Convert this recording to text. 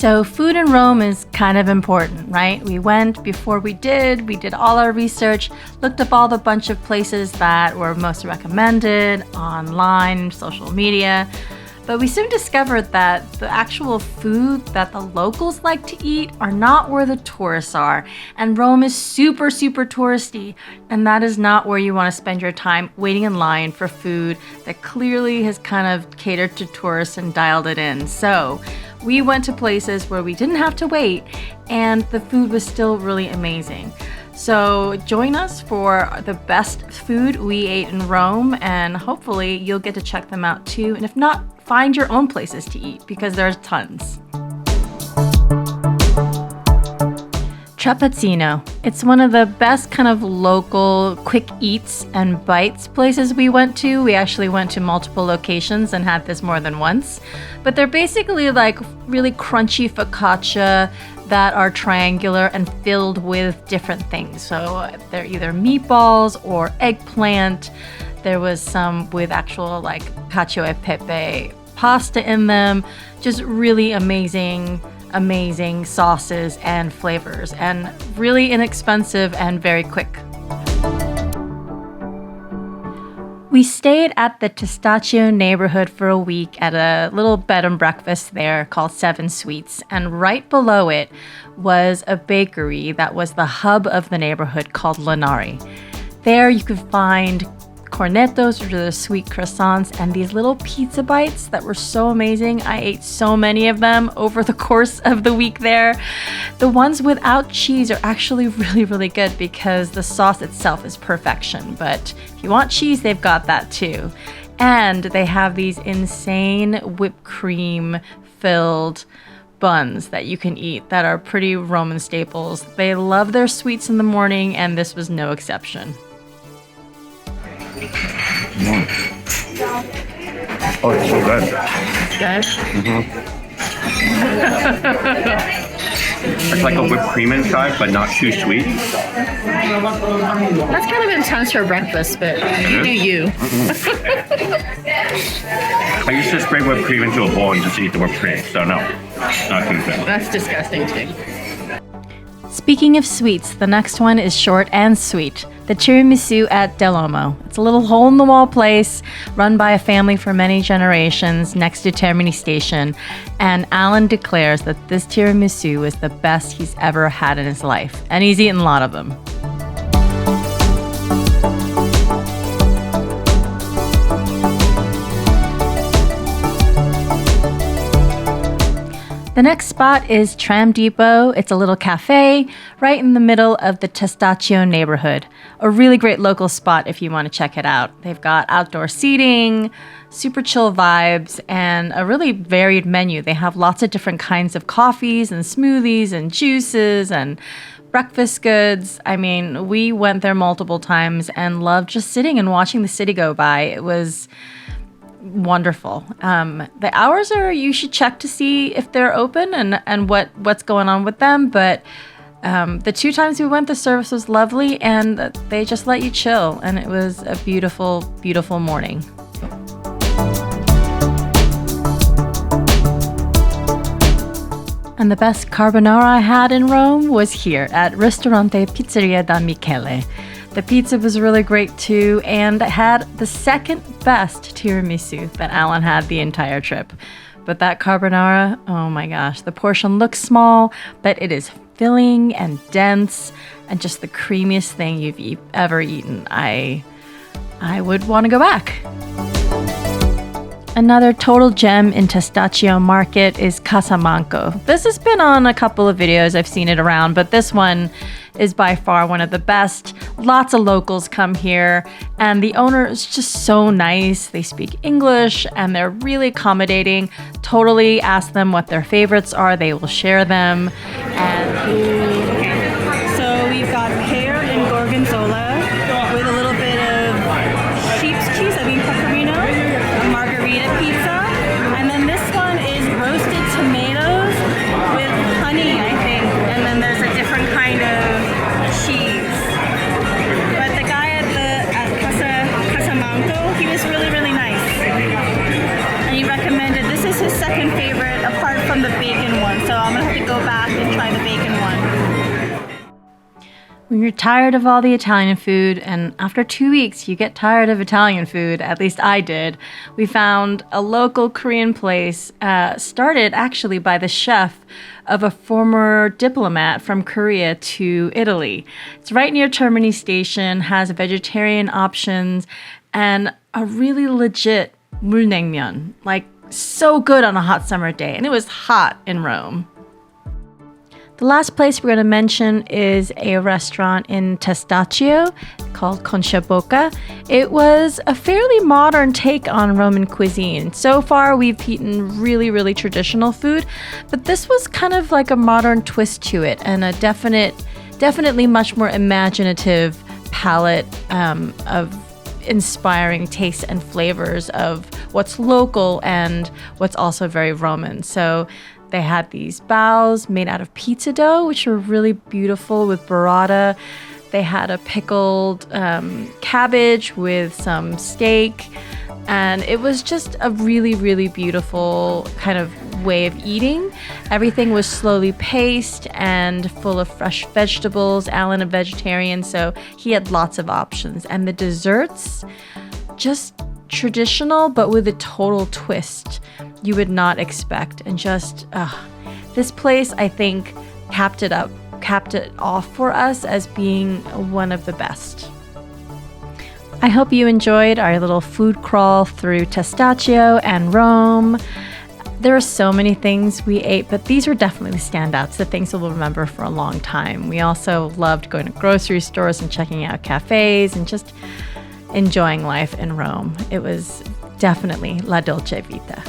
So food in Rome is kind of important, right? We went before we did all our research, looked up all the bunch of places that were most recommended online, social media. But we soon discovered that the actual food that the locals like to eat are not where the tourists are. And Rome is super, super touristy. And that is not where you want to spend your time waiting in line for food that clearly has kind of catered to tourists and dialed it in. So we went to places where we didn't have to wait and the food was still really amazing. So join us for the best food we ate in Rome, and hopefully you'll get to check them out too. And if not, find your own places to eat because there's tons. Trapizzino. It's one of the best kind of local quick eats and bites places we went to. We actually went to multiple locations and had this more than once. But they're basically like really crunchy focaccia that are triangular and filled with different things. So they're either meatballs or eggplant. There was some with actual like cacio e pepe pasta in them. Just really amazing sauces and flavors, and really inexpensive and very quick. We stayed at the Testaccio neighborhood for a week at a little bed and breakfast there called Seven Sweets, and right below it was a bakery that was the hub of the neighborhood called Linari. There you could find cornettos, which are the sweet croissants, and these little pizza bites that were so amazing. I ate so many of them over the course of the week there. The ones without cheese are actually really, really good because the sauce itself is perfection. But if you want cheese, they've got that too. And they have these insane whipped cream filled buns that you can eat that are pretty Roman staples. They love their sweets in the morning, and this was no exception. Mm. Oh, it's so good. Good? It's like a whipped cream inside, but not too sweet. That's kind of intense for breakfast, but you do you. I used to spray whipped cream into a bowl and just eat the whipped cream, so no, not too good. That's disgusting too. Speaking of sweets, the next one is short and sweet. The Tiramisu at Del Olmo. It's a little hole-in-the-wall place run by a family for many generations next to Termini Station, and Alan declares that this tiramisu is the best he's ever had in his life, and he's eaten a lot of them. The next spot is Tram Depot. It's a little cafe right in the middle of the Testaccio neighborhood. A really great local spot if you want to check it out. They've got outdoor seating, super chill vibes, and a really varied menu. They have lots of different kinds of coffees and smoothies and juices and breakfast goods. I mean, we went there multiple times and loved just sitting and watching the city go by. It was wonderful. The hours you should check to see if they're open and what's going on with them. But the 2 times we went, the service was lovely and they just let you chill. And it was a beautiful, beautiful morning. And the best carbonara I had in Rome was here at Ristorante Pizzeria da Michele. The pizza was really great too, and had the second best tiramisu that Alan had the entire trip. But that carbonara, oh my gosh, the portion looks small, but it is filling and dense and just the creamiest thing you've ever eaten. I would want to go back. Another total gem in Testaccio Market is Casamanco. This has been on a couple of videos, I've seen it around, but this one is by far one of the best. Lots of locals come here, and the owner is just so nice. They speak English, and they're really accommodating. Totally ask them what their favorites are. They will share them. And so we've got pear and gorgonzola with a little bit of sheep's cheese, pecorino, a margarita pizza, and then this one is roasted tomatoes with honey, I think, and then there's a different kind of cheese. But the guy at Casamanco, he was really, really nice. And he recommended, this is his second favorite apart from the bacon one, so I'm gonna go back and try the bacon one. When you're tired of all the Italian food, and after 2 weeks you get tired of Italian food, at least I did, we found a local Korean place, started actually by the chef of a former diplomat from Korea to Italy. It's right near Termini Station, has vegetarian options, and a really legit 물냉면, like so good on a hot summer day, and it was hot in Rome. The last place we're going to mention is a restaurant in Testaccio called Boca. It was a fairly modern take on Roman cuisine. So far, we've eaten really, really traditional food, but this was kind of like a modern twist to it and a definitely much more imaginative palette of inspiring tastes and flavors of what's local and what's also very Roman. So they had these baos made out of pizza dough, which were really beautiful with burrata. They had a pickled cabbage with some steak. And it was just a really, really beautiful kind of way of eating. Everything was slowly paced and full of fresh vegetables. Alan, a vegetarian, so he had lots of options. And the desserts, just traditional, but with a total twist you would not expect. And just, this place, I think, capped it off for us as being one of the best. I hope you enjoyed our little food crawl through Testaccio and Rome. There are so many things we ate, but these were definitely the standouts, the things we'll remember for a long time. We also loved going to grocery stores and checking out cafes and just enjoying life in Rome. It was definitely la dolce vita.